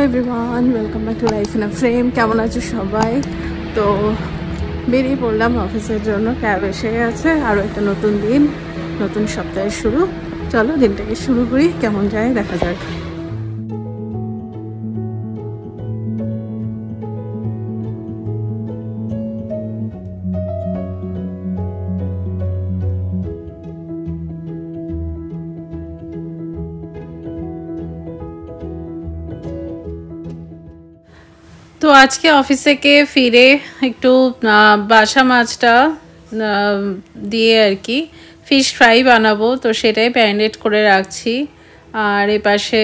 Everyone, welcome back to life in a frame. কেমন আছো সবাই? তো বেরিয়ে পড়লাম অফিসের জন্য, ক্যাব এসে গেছে। আরও একটা নতুন দিন, নতুন সপ্তাহের শুরু। চলো দিনটাকে শুরু করি, কেমন যায় দেখা যাক। তো আজকে অফিস থেকে ফিরে একটু বাসা মাছটা দিয়ে আর কি ফিশ ফ্রাই বানাবো, তো সেটাই ম্যারিনেট করে রাখছি। আর এ পাশে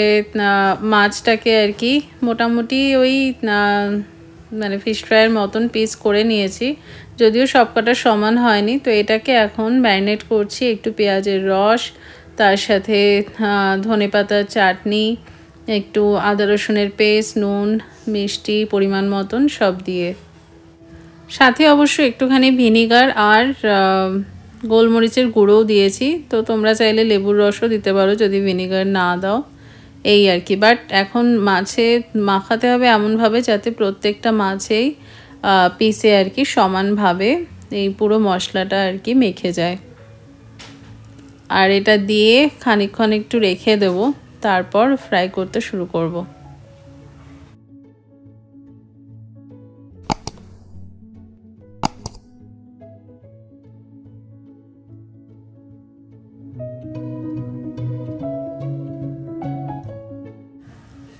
মাছটাকে আর কি মোটামুটি ওই মানে ফিশ ফ্রাইয়ের মতন পিস করে নিয়েছি, যদিও সবকটা সমান হয়নি। তো এটাকে এখন ম্যারিনেট করছি একটু পেঁয়াজের রস, তার সাথে ধনেপাতার চাটনি, একটু আদা রসুনের পেস্ট, নুন, মিষ্টি পরিমাণ মতন সব দিয়ে, সাথে অবশ্য একটুখানি ভিনিগার আর গোলমরিচের গুঁড়োও দিয়েছি। তো তোমরা চাইলে লেবুর রসও দিতে পারো যদি ভিনিগার না দাও, এই আর কি। বাট এখন মাছে মাখাতে হবে এমনভাবে যাতে প্রত্যেকটা মাছেই পিসে আর কি সমানভাবে এই পুরো মশলাটা আর কি মেখে যায়। আর এটা দিয়ে খানিকক্ষণ একটু রেখে দেবো, তারপর ফ্রাই করতে শুরু করব।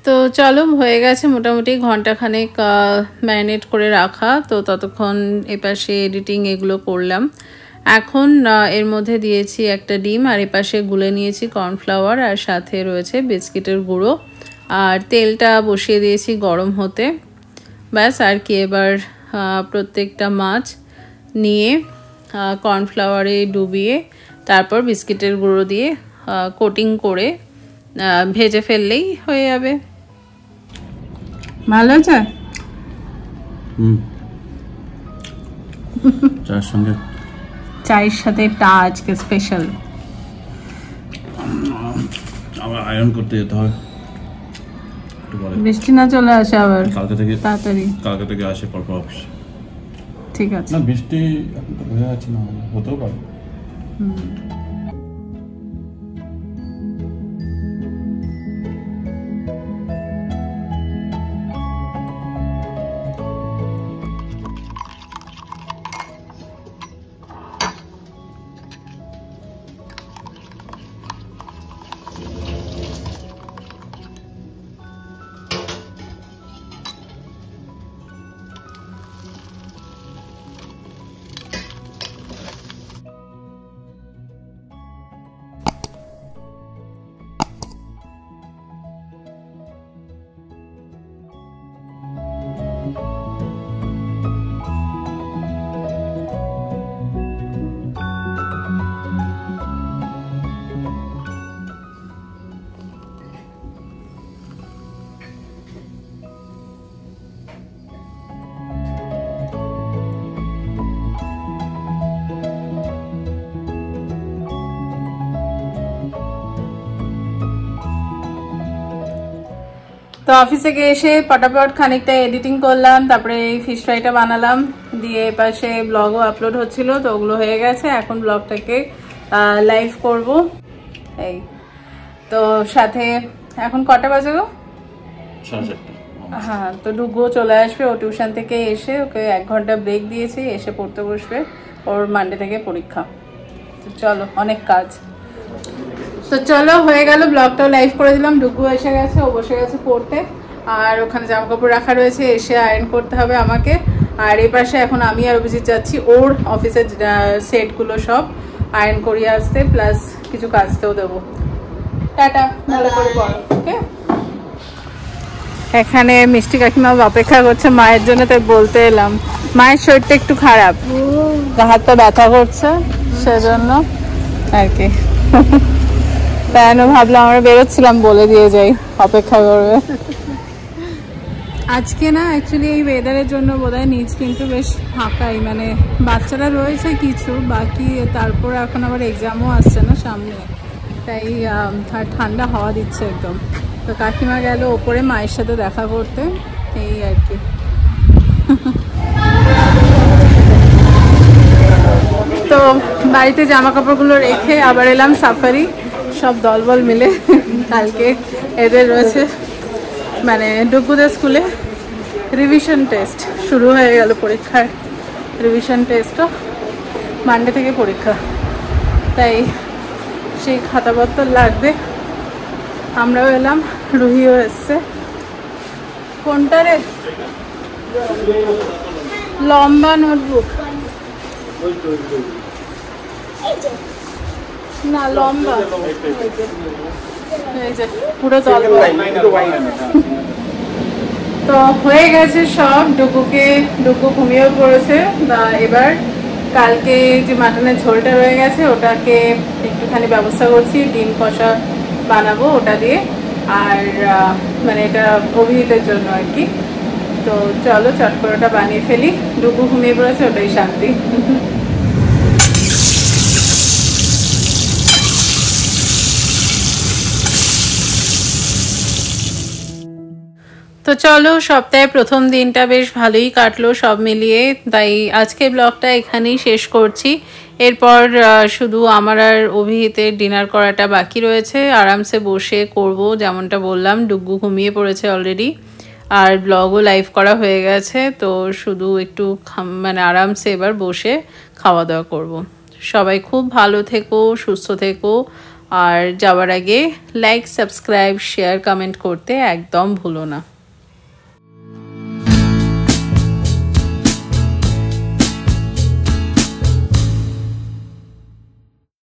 তো চলো, হয়ে গেছে মোটামুটি ঘন্টাখানেক ম্যারিনেট করে রাখা। তো ততক্ষণ এপাশে এডিটিং এগুলো করলাম। এখন এর মধ্যে দিয়েছি একটা ডিম, আর এপাশে গুলে নিয়েছি কর্নফ্লাওয়ার, আর সাথে রয়েছে বিস্কিটের গুঁড়ো, আর তেলটা বসিয়ে দিয়েছি গরম হতে। ব্যাস আর কি, এবার প্রত্যেকটা মাছ নিয়ে কর্নফ্লাওয়ারে ডুবিয়ে তারপর বিস্কিটের গুঁড়ো দিয়ে কোটিং করে ভেজে ফেললেই হয়ে যাবে। ভালো আছে? চায়ের সাথে টা আজকে স্পেশাল। আবার আয়রন করতে যেতে হবে, বৃষ্টি না চলে আসে আবার কালকে থেকে তাড়াতাড়ি। কালকে থেকে আসে পরপর অফিস। ঠিক আছে না, বৃষ্টি এখন তো হয়ে আছে, না হতেও পারে। তো অফিস থেকে এসে পটাপট খানিকটা এডিটিং করলাম, তারপরে এই ফিশ ফ্রাইটা বানালাম, দিয়ে পাশে ব্লগও আপলোড হচ্ছিল, তো ওগুলো হয়ে গেছে। এখন ব্লগটাকে লাইভ করব। এই তো সাথে এখন কটা বাজে গো? 4:30। হ্যাঁ, তো ডুগুও চলে আসবে, ও টিউশন থেকে এসে ওকে 1 ঘন্টা ব্রেক দিয়েছি, এসে পড়তে বসবে। ওর মানডে থেকে পরীক্ষা। তো চলো, অনেক কাজ। তো চলো, হয়ে গেল, ব্লগটাও লাইভ করে দিলাম। ডুগু এসে গেছে, ও বসে গেছে পড়তে, আর ওখানে জামা কাপড় রাখা রয়েছে, এসে আয়রন করতে হবে আমাকে। আর এই পাশে এখন আমি আর অভিজিৎ যাচ্ছি ওর অফিসের সেটগুলো সব আয়রন করিয়ে আসতে, প্লাস কিছু কাচতেও দেবো। টাটা, ভালো করে পড়ো, ওকে? এখানে মিষ্টি কাকিমা অপেক্ষা করছে মায়ের জন্য, তাই বলতে এলাম। মায়ের শরীরটা একটু খারাপ, হাতটা ব্যথা করছে, সেজন্য আর কি। তাই ভাবলাম আমরা বেরোচ্ছিলাম, বলে দিয়ে যাই, অপেক্ষা করবে। আজকে না অ্যাকচুয়ালি এই ওয়েদারের জন্য বোধহয় নিচ কিন্তু বেশ ফাঁকাই, মানে বাচ্চারা রয়েছে কিছু বাকি, তারপর এখন আবার এক্সামও আসছে না সামনে, তাই ঠান্ডা হাওয়া দিচ্ছে একদম। তো তো কাকিমা গেল ওপরে মায়ের সাথে দেখা করতে, এই আর কি। তো বাড়িতে জামা কাপড়গুলো রেখে আবার এলাম সাফারি, সব দলবল মিলে। কালকে এদের রয়েছে মানে ডুগুদের স্কুলে রিভিশন টেস্ট শুরু হয়ে গেল, পরীক্ষার রিভিশন টেস্টও মানডে থেকে পরীক্ষা, তাই সেই খাতাপত্র লাগবে। আমরাও এলাম, রুহিও এসছে। কোনটা রে? লম্বা নোটবুক না, লম্বা পুরো তো হয়ে গেছে সব। ডুগু ঘুমিয়েও পড়েছে। এবার কালকে যে মাটনের ঝোলটা রয়ে গেছে ওটাকে একটুখানি ব্যবস্থা করছি, ডিম কষা বানাবো ওটা দিয়ে, আর মানে এটা অভিহিতের জন্য আর কি। তো চলো চট করে ওটা বানিয়ে ফেলি। ডুগু ঘুমিয়ে পড়েছে, ওটাই শান্তি। তো চলো, সপ্তাহের প্রথম দিনটা বেশ ভালোই কাটলো সব মিলিয়ে, তাই আজকে ব্লগটা এখানেই শেষ করছি। এরপর শুধু আমার আর অভিহিতের ডিনার করাটা বাকি রয়েছে, আরামসে বসে করব। যেমনটা বললাম, ডুগু ঘুমিয়ে পড়েছে অলরেডি, আর ব্লগও লাইভ করা হয়ে গেছে। তো শুধু একটু মানে আরামসে এবার বসে খাওয়া দাওয়া করব। সবাই খুব ভালো থেকো, সুস্থ থেকো, আর যাওয়ার আগে লাইক, সাবস্ক্রাইব, শেয়ার, কমেন্ট করতে একদম ভুলো না।